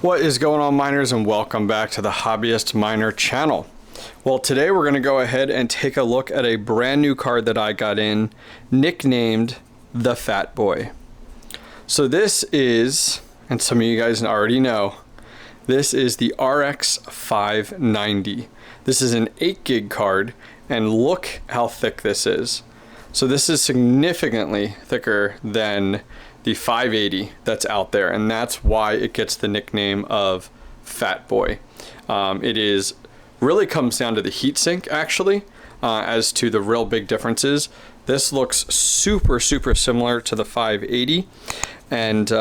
What is going on, miners, and welcome back to the Hobbyist Miner channel. Well, today we're going to go ahead and take a look at a brand new card that I got in, nicknamed the FATBOY. So this is, and some of you guys already know, this is the RX590. This is an 8 gig card, and look how thick this is. So this is significantly thicker than the 580 that's out there, and that's why it gets the nickname of FATBOY. It is really comes down to the heatsink, actually, as to the real big differences. This looks super similar to the 580, and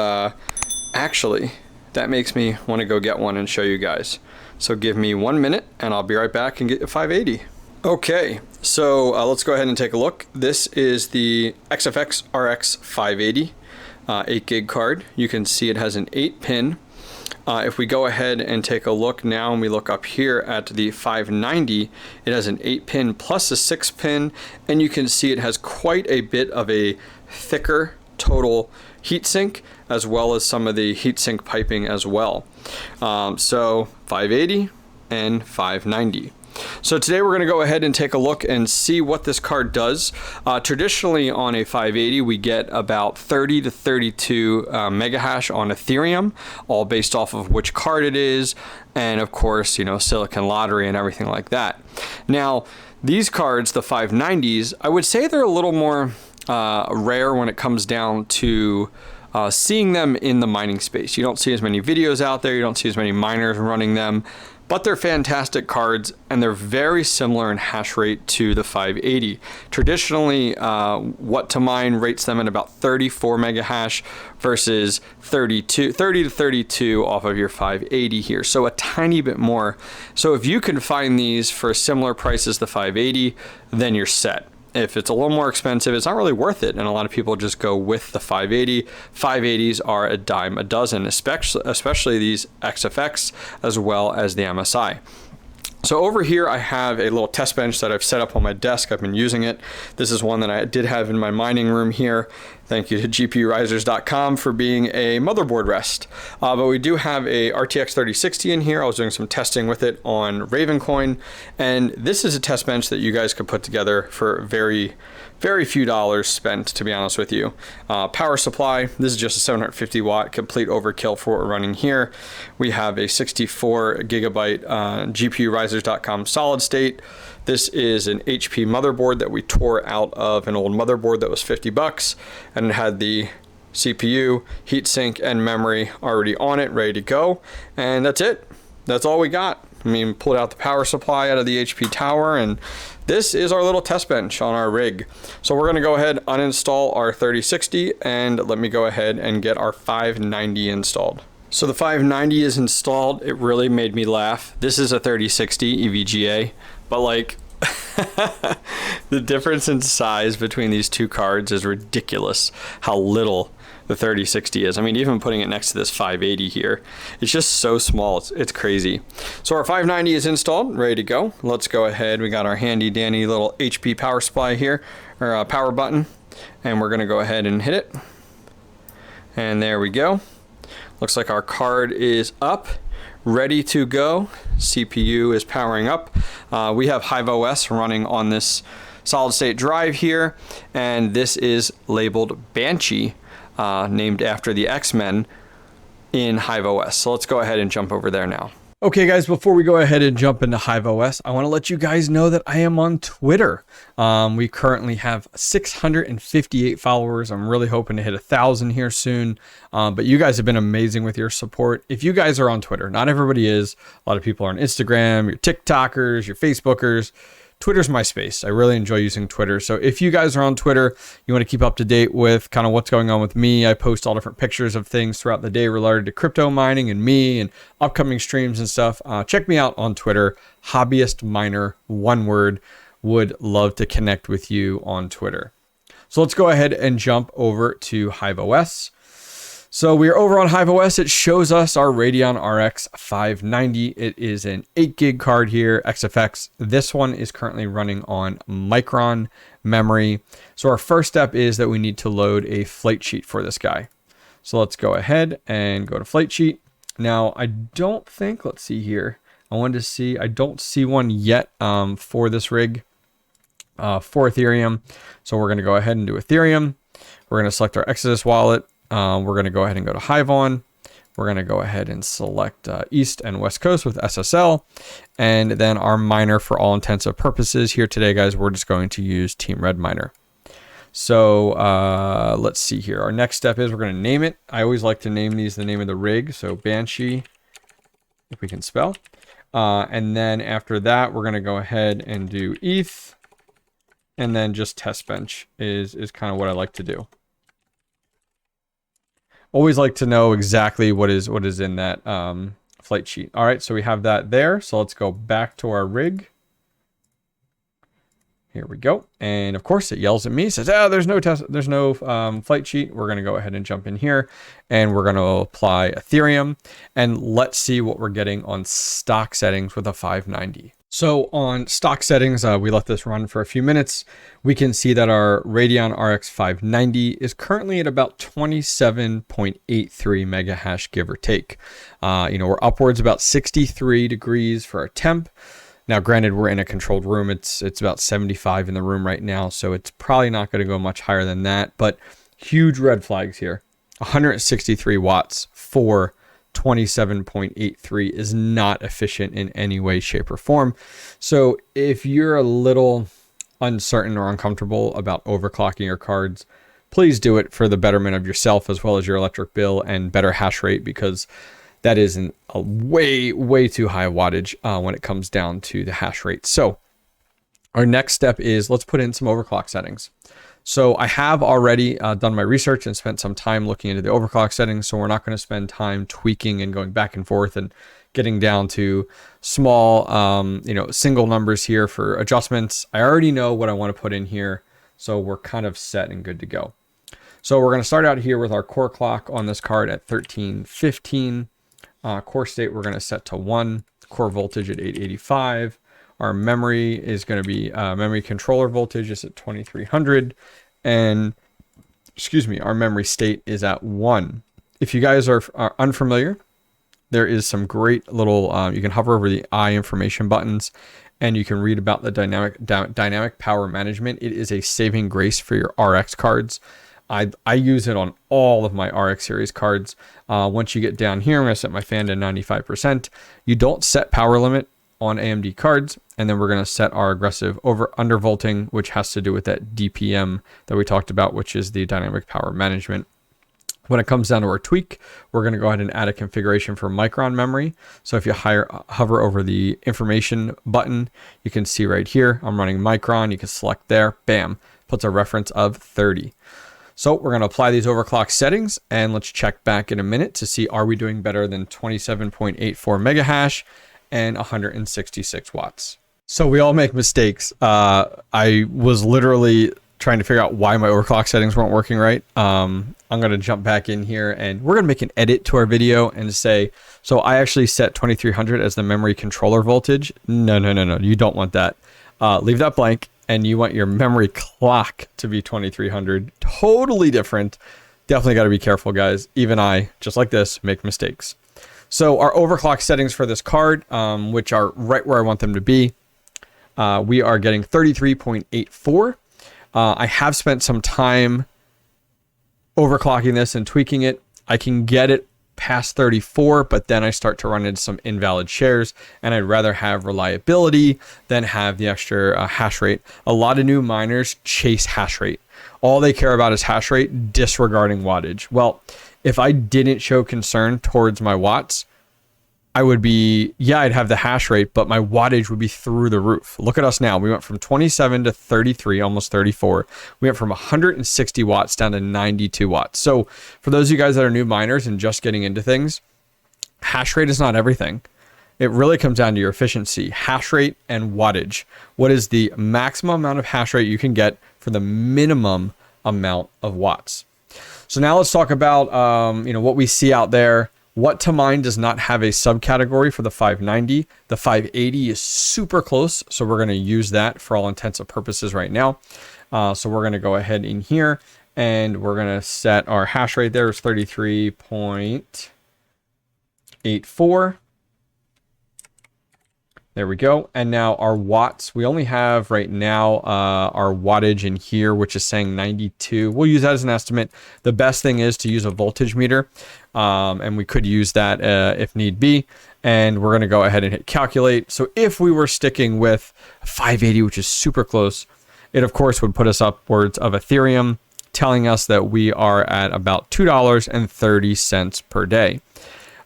actually that makes me want to go get one and show you guys. So give me 1 minute and I'll be right back and get a 580. Okay, so let's go ahead and take a look. This is the XFX RX580 8 gig card. You can see it has an 8 pin. If we go ahead and take a look now and we look up here at the 590, it has an 8 pin plus a 6 pin, and you can see it has quite a bit of a thicker total heatsink, as well as some of the heatsink piping as well. So 580 and 590. So today we're going to go ahead and take a look and see what this card does. Traditionally on a 580 we get about 30 to 32 mega hash on Ethereum, all based off of which card it is, and of course, you know, Silicon Lottery and everything like that. Now these cards, the 590s, I would say they're a little more rare when it comes down to seeing them in the mining space. You don't see as many videos out there, you don't see as many miners running them, but they're fantastic cards, and they're very similar in hash rate to the 580. Traditionally, what to mine rates them at about 34 mega hash versus 30 to 32 off of your 580 here. So a tiny bit more. So if you can find these for a similar price as the 580, then you're set. If it's a little more expensive, it's not really worth it, and a lot of people just go with the 580. 580s are a dime a dozen, especially these XFX as well as the MSI. So over here I have a little test bench that I've set up on my desk. I've been using it. This is one that I did have in my mining room here. Thank you to GPUrisers.com for being a motherboard rest. But we do have a RTX 3060 in here. I was doing some testing with it on Ravencoin, and this is a test bench that you guys could put together for very few dollars spent, to be honest with you. Power supply, this is just a 750 watt complete overkill for what we're running here. We have a 64 gigabyte GPUrisers.com solid state. This is an HP motherboard that we tore out of an old motherboard that was 50 bucks, and it had the CPU, heatsink, and memory already on it, ready to go. And that's it. That's all we got. I mean, pulled out the power supply out of the HP tower, and this is our little test bench on our rig. So we're going to go ahead, uninstall our 3060, and let me go ahead and get our 590 installed. So the 590 is installed. It really made me laugh. This is a 3060 EVGA, but like the difference in size between these two cards is ridiculous. How little the 3060 is. I mean, even putting it next to this 580 here, it's just so small. It's crazy. So our 590 is installed, ready to go. Let's go ahead. We got our handy dandy little HP power supply here, or power button, and we're going to go ahead and hit it. And there we go. Looks like our card is up, ready to go. CPU is powering up. We have HIVEOS running on this solid state drive here, and this is labeled Banshee, named after the X-Men in HIVEOS. So let's go ahead and jump over there now. Okay guys, before we go ahead and jump into HIVEOS, I want to let you guys know that I am on Twitter. We currently have 658 followers. I'm really hoping to hit 1,000 here soon. But you guys have been amazing with your support. If you guys are on Twitter, not everybody is. A lot of people are on Instagram, your TikTokers, your Facebookers. Twitter's my space. I really enjoy using Twitter. So if you guys are on Twitter, you want to keep up to date with kind of what's going on with me. I post all different pictures of things throughout the day related to crypto mining and me and upcoming streams and stuff. Check me out on Twitter, Hobbyist Miner, one word. Would love to connect with you on Twitter. So let's go ahead and jump over to HIVEOS. So we are over on HIVEOS. It shows us our Radeon RX 590. It is an 8 gig card here, XFX. This one is currently running on Micron memory. So our first step is that we need to load a flight sheet for this guy. So let's go ahead and go to FlightSheet. Now, I don't think, let's see here. I wanted to see, I don't see one yet for this rig for Ethereum. So we're going to go ahead and do Ethereum. We're going to select our Exodus wallet. We're going to go ahead and go to HIVEON. We're going to go ahead and select East and West Coast with SSL. And then our miner for all intents and purposes here today, guys, we're just going to use Team Red Miner. So let's see here. Our next step is we're going to name it. I always like to name these the name of the rig. So Banshee, if we can spell. And then after that, we're going to go ahead and do ETH. And then just test bench is kind of what I like to do. Always like to know exactly what is in that flight sheet. All right, so we have that there. So let's go back to our rig. Here we go. And of course it yells at me, says, there's no flight sheet. We're going to go ahead and jump in here and we're going to apply Ethereum and let's see what we're getting on stock settings with a 590. So on stock settings, we let this run for a few minutes. We can see that our Radeon RX 590 is currently at about 27.83 mega hash, give or take. We're upwards about 63 degrees for our temp. Now, granted, we're in a controlled room. It's about 75 in the room right now, so it's probably not going to go much higher than that. But huge red flags here. 163 watts for 27.83 is not efficient in any way, shape, or form. So if you're a little uncertain or uncomfortable about overclocking your cards, please do it for the betterment of yourself as well as your electric bill and better hash rate, because that is a way too high wattage when it comes down to the hash rate. So our next step is let's put in some overclock settings. So I have already done my research and spent some time looking into the overclock settings. So we're not going to spend time tweaking and going back and forth and getting down to small, single numbers here for adjustments. I already know what I want to put in here. So we're kind of set and good to go. So we're going to start out here with our core clock on this card at 1315. Core state, we're going to set to 1. Core voltage at 885. Our memory is going to be memory controller voltage is at 2300. And, our memory state is at 1. If you guys are unfamiliar, there is some great little, you can hover over the I information buttons and you can read about the dynamic power management. It is a saving grace for your RX cards. I use it on all of my RX series cards. Once you get down here, I'm going to set my fan to 95%. You don't set power limit on AMD cards. And then we're going to set our aggressive undervolting, which has to do with that DPM that we talked about, which is the dynamic power management. When it comes down to our tweak, we're going to go ahead and add a configuration for micron memory. So if you hover over the information button, you can see right here, I'm running micron. You can select there, bam, puts a reference of 30. So we're going to apply these overclock settings and let's check back in a minute to see, are we doing better than 27.84 mega hash and 166 watts. So we all make mistakes. I was literally trying to figure out why my overclock settings weren't working right. I'm going to jump back in here and we're going to make an edit to our video and say, so I actually set 2300 as the memory controller voltage. No. You don't want that. Leave that blank and you want your memory clock to be 2300. Totally different. Definitely got to be careful, guys. Even I, just like this, make mistakes. So our overclock settings for this card, which are right where I want them to be, we are getting 33.84. I have spent some time overclocking this and tweaking it. I can get it past 34, but then I start to run into some invalid shares, and I'd rather have reliability than have the extra hash rate. A lot of new miners chase hash rate. All they care about is hash rate, disregarding wattage. Well, if I didn't show concern towards my watts, I would be, I'd have the hash rate, but my wattage would be through the roof. Look at us now. We went from 27 to 33, almost 34. We went from 160 watts down to 92 watts. So for those of you guys that are new miners and just getting into things, hash rate is not everything. It really comes down to your efficiency, hash rate and wattage. What is the maximum amount of hash rate you can get for the minimum amount of watts? So now let's talk about, what we see out there. What to mine does not have a subcategory for the 590. The 580 is super close, so we're going to use that for all intents and purposes right now. So we're going to go ahead in here and we're going to set our hash rate there is 33 point. 84. There we go. And now our watts, we only have right now our wattage in here, which is saying 92. We'll use that as an estimate. The best thing is to use a voltage meter, and we could use that if need be. And we're going to go ahead and hit calculate. So if we were sticking with 580, which is super close, it of course would put us upwards of Ethereum, telling us that we are at about $2.30 per day.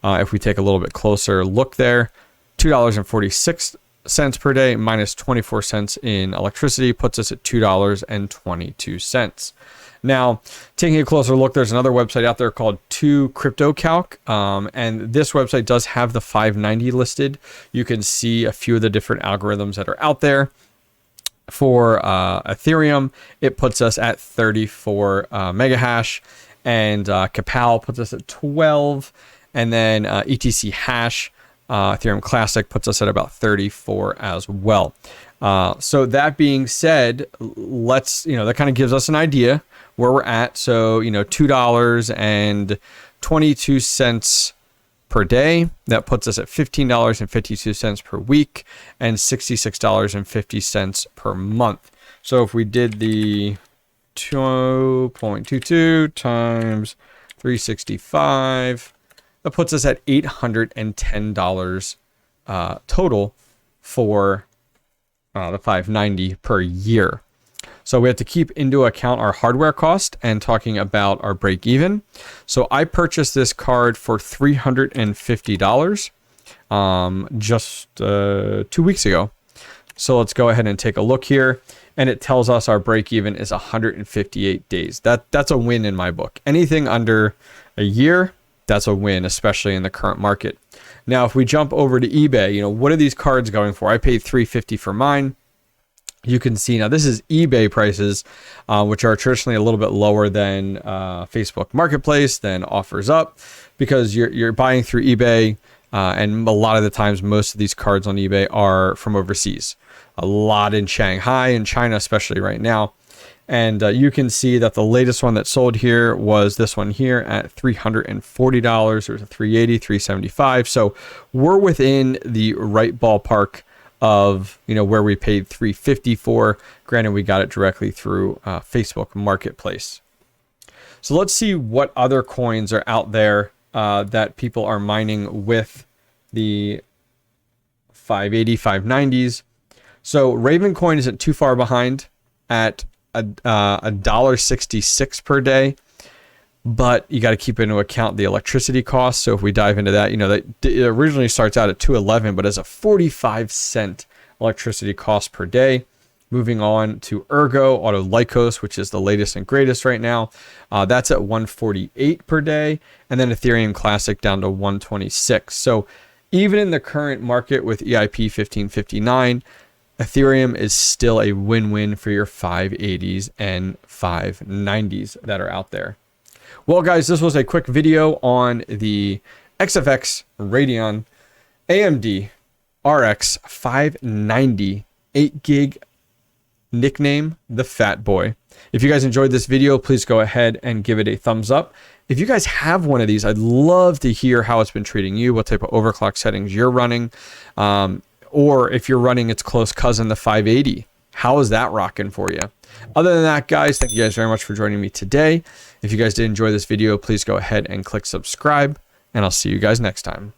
If we take a little bit closer look there, $2.46 per day minus 24 cents in electricity puts us at $2.22. Now, taking a closer look, there's another website out there called 2CryptoCalc, and this website does have the 590 listed. You can see a few of the different algorithms that are out there. For Ethereum, it puts us at 34 mega hash, and Capal puts us at 12, and then ETC hash, Ethereum Classic puts us at about 34 as well. So that being said, let's, that kind of gives us an idea where we're at. So, $2.22 per day. That puts us at $15.52 per week and $66.50 per month. So if we did the 2.22 times 365, that puts us at $810 total for the 590 per year. So we have to keep into account our hardware cost and talking about our break even. So I purchased this card for $350 just 2 weeks ago. So let's go ahead and take a look here. And it tells us our break even is 158 days. That's a win in my book. Anything under a year, that's a win, especially in the current market. Now, if we jump over to eBay, what are these cards going for? I paid $350 for mine. You can see now this is eBay prices, which are traditionally a little bit lower than Facebook Marketplace, than Offers Up, because you're buying through eBay, and a lot of the times most of these cards on eBay are from overseas. A lot in Shanghai and China, especially right now. And you can see that the latest one that sold here was this one here at $340. There's a 380, 375. So we're within the right ballpark of where we paid $350 for. Granted, we got it directly through Facebook Marketplace. So let's see what other coins are out there that people are mining with the 580, 590s. So Ravencoin isn't too far behind at $1.66 per day, but you got to keep into account the electricity costs. So if we dive into that, that it originally starts out at $2.11, but has a 45-cent electricity cost per day. Moving on to ERGO, Auto Lycos, which is the latest and greatest right now. That's at $1.48 per day, and then Ethereum Classic down to $1.26. So even in the current market with EIP 1559, Ethereum is still a win-win for your 580s and 590s that are out there. Well, guys, this was a quick video on the XFX Radeon AMD RX590 8GB, nickname the FATBOY. If you guys enjoyed this video, please go ahead and give it a thumbs up. If you guys have one of these, I'd love to hear how it's been treating you, what type of overclock settings you're running. Or if you're running its close cousin, the 580, how is that rocking for you? Other than that, guys, thank you guys very much for joining me today. If you guys did enjoy this video, please go ahead and click subscribe, and I'll see you guys next time.